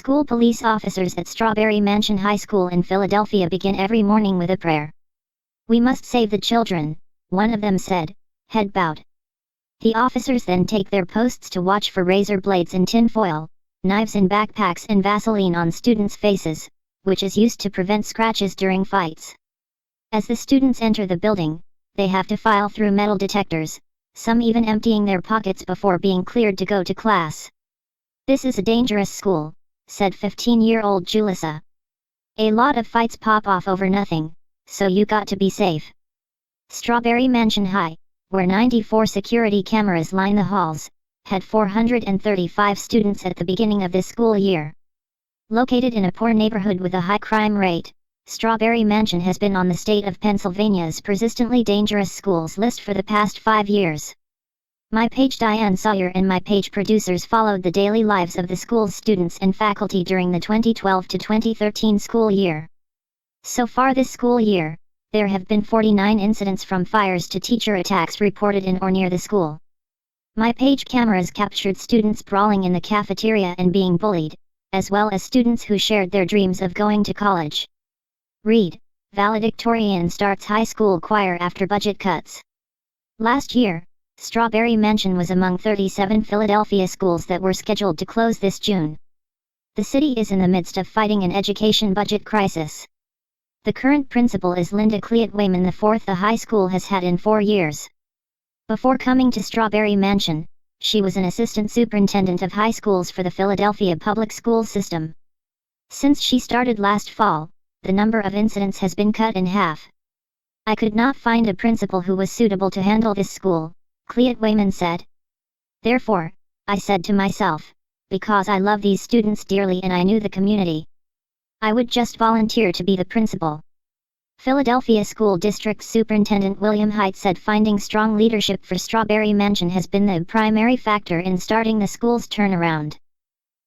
School police officers at Strawberry Mansion High School in Philadelphia begin every morning with a prayer. "We must save the children," one of them said, head bowed. The officers then take their posts to watch for razor blades in tin foil, knives in backpacks and Vaseline on students' faces, which is used to prevent scratches during fights. As the students enter the building, they have to file through metal detectors, some even emptying their pockets before being cleared to go to class. "This is a dangerous school," said 15-year-old Julissa. "A lot of fights pop off over nothing, so you got to be safe." Strawberry Mansion High, where 94 security cameras line the halls, had 435 students at the beginning of this school year. Located in a poor neighborhood with a high crime rate, Strawberry Mansion has been on the state of Pennsylvania's persistently dangerous schools list for the past 5 years. My page Diane Sawyer and my page producers followed the daily lives of the school's students and faculty during the 2012 to 2013 school year. So far this school year, there have been 49 incidents from fires to teacher attacks reported in or near the school. My page cameras captured students brawling in the cafeteria and being bullied, as well as students who shared their dreams of going to college. Read, valedictorian starts high school choir after budget cuts. Last year, Strawberry Mansion was among 37 Philadelphia schools that were scheduled to close this June. The city is in the midst of fighting an education budget crisis. The current principal is Linda Cleat Wayman IV, the high school has had in 4 years. Before coming to Strawberry Mansion, she was an assistant superintendent of high schools for the Philadelphia public school system. Since she started last fall, the number of incidents has been cut in half. "I could not find a principal who was suitable to handle this school," Cleat Wayman said. "Therefore, I said to myself, because I love these students dearly and I knew the community, I would just volunteer to be the principal." Philadelphia School District Superintendent William Haidt said finding strong leadership for Strawberry Mansion has been the primary factor in starting the school's turnaround.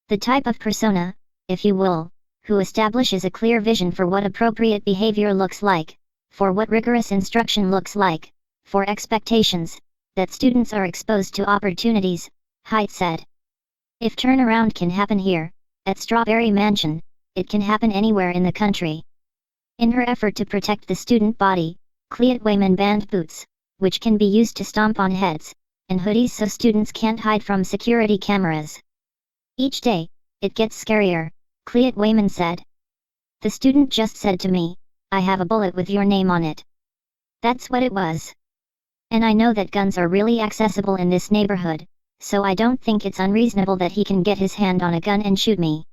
"The type of persona, if you will, who establishes a clear vision for what appropriate behavior looks like, for what rigorous instruction looks like, for expectations, that students are exposed to opportunities," Haidt said. "If turnaround can happen here, at Strawberry Mansion, it can happen anywhere in the country." In her effort to protect the student body, Cleat Wayman banned boots, which can be used to stomp on heads, and hoodies so students can't hide from security cameras. "Each day, it gets scarier," Cleat Wayman said. "The student just said to me, 'I have a bullet with your name on it.' That's what it was. And I know that guns are really accessible in this neighborhood, so I don't think it's unreasonable that he can get his hand on a gun and shoot me."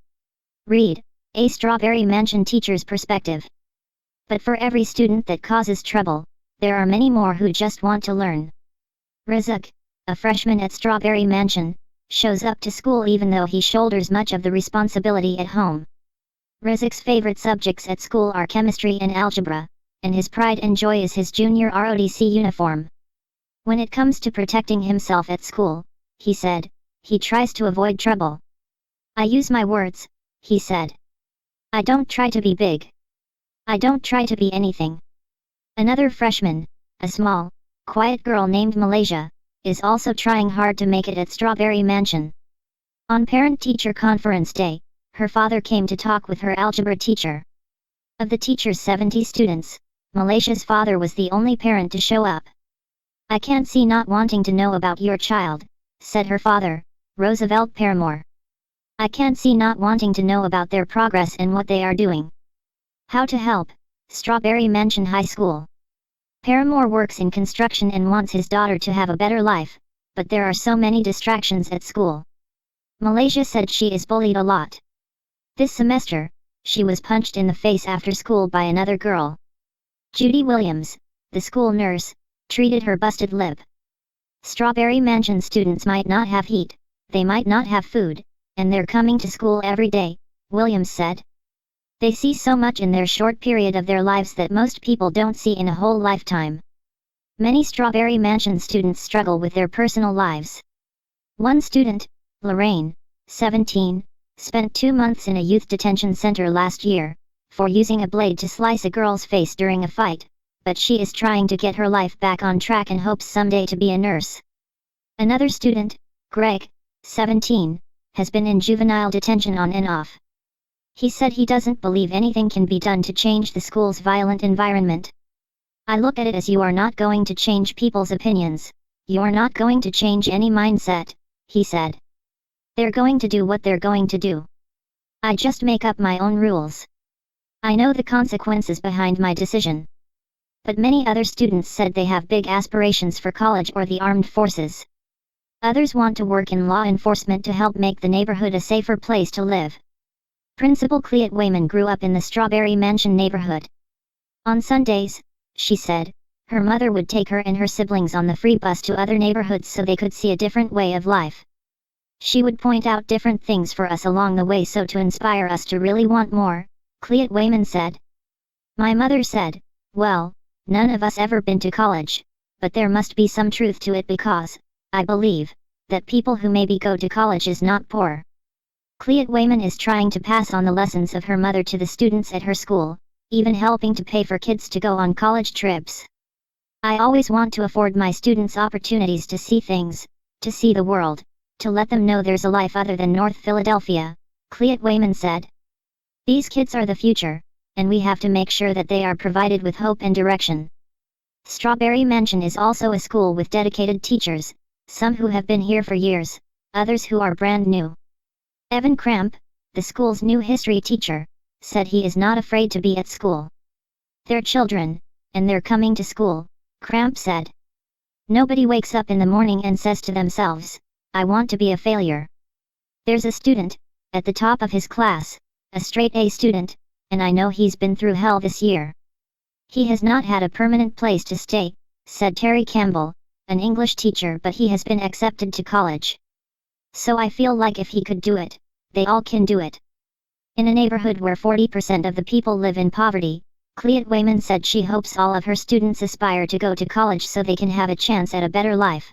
Read, a Strawberry Mansion teacher's perspective. But for every student that causes trouble, there are many more who just want to learn. Razak, a freshman at Strawberry Mansion, shows up to school even though he shoulders much of the responsibility at home. Razak's favorite subjects at school are chemistry and algebra, and his pride and joy is his junior ROTC uniform. When it comes to protecting himself at school, he said, he tries to avoid trouble. "I use my words," he said. "I don't try to be big. I don't try to be anything." Another freshman, a small, quiet girl named Malaysia, is also trying hard to make it at Strawberry Mansion. On Parent-Teacher Conference Day, her father came to talk with her algebra teacher. Of the teacher's 70 students, Malaysia's father was the only parent to show up. "I can't see not wanting to know about your child," said her father, Roosevelt Paramore. "I can't see not wanting to know about their progress and what they are doing." How to help, Strawberry Mansion High School. Paramore works in construction and wants his daughter to have a better life, but there are so many distractions at school. Malaysia said she is bullied a lot. This semester, she was punched in the face after school by another girl. Judy Williams, the school nurse, treated her busted lip. Strawberry Mansion students might not have heat, they might not have food, and they're coming to school every day, Williams said. "They see so much in their short period of their lives that most people don't see in a whole lifetime." Many Strawberry Mansion students struggle with their personal lives. One student, Lorraine, 17, spent 2 months in a youth detention center last year, for using a blade to slice a girl's face during a fight, but she is trying to get her life back on track and hopes someday to be a nurse. Another student, Greg, 17, has been in juvenile detention on and off, He said he doesn't believe anything can be done to change the school's violent environment. I look at it as you are not going to change people's opinions. You're not going to change any mindset, he said. They're going to do what they're going to do. I just make up my own rules. I know the consequences behind my decision. But many other students said they have big aspirations for college or the armed forces. Others want to work in law enforcement to help make the neighborhood a safer place to live. Principal Cleet Wayman grew up in the Strawberry Mansion neighborhood. On Sundays, she said, her mother would take her and her siblings on the free bus to other neighborhoods so they could see a different way of life. She would point out different things for us along the way so to inspire us to really want more, Cleet Wayman said. My mother said, well, none of us ever been to college, but there must be some truth to it because, I believe, that people who maybe go to college is not poor. Cleet Wayman is trying to pass on the lessons of her mother to the students at her school, even helping to pay for kids to go on college trips. I always want to afford my students opportunities to see things, to see the world, to let them know there's a life other than North Philadelphia, Cleet Wayman said. These kids are the future, and we have to make sure that they are provided with hope and direction. Strawberry Mansion is also a school with dedicated teachers, some who have been here for years, others who are brand new. Evan Cramp, the school's new history teacher, said he is not afraid to be at school. They're children, and they're coming to school, Cramp said. Nobody wakes up in the morning and says to themselves, I want to be a failure. There's a student, at the top of his class, a straight A student, and I know he's been through hell this year. He has not had a permanent place to stay, said Terry Campbell, an English teacher, but he has been accepted to college. So I feel like if he could do it, they all can do it. In a neighborhood where 40% of the people live in poverty, Cleet Wayman said she hopes all of her students aspire to go to college so they can have a chance at a better life.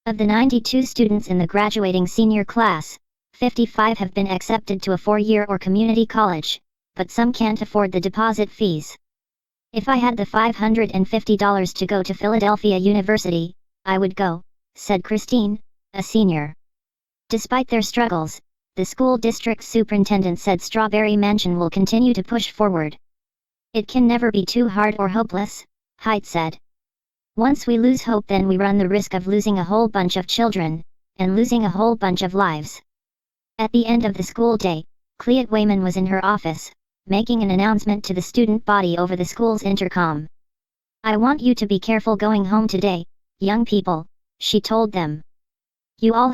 Of the 92 students in the graduating senior class, 55 have been accepted to a 4-year or community college, but some can't afford the deposit fees. If I had the $550 to go to Philadelphia University, I would go, said Christine, a senior. Despite their struggles, the school district superintendent said Strawberry Mansion will continue to push forward. It can never be too hard or hopeless, Haidt said. Once we lose hope, then we run the risk of losing a whole bunch of children, and losing a whole bunch of lives. At the end of the school day, Cleet Wayman was in her office, making an announcement to the student body over the school's intercom. I want you to be careful going home today, young people, she told them. You all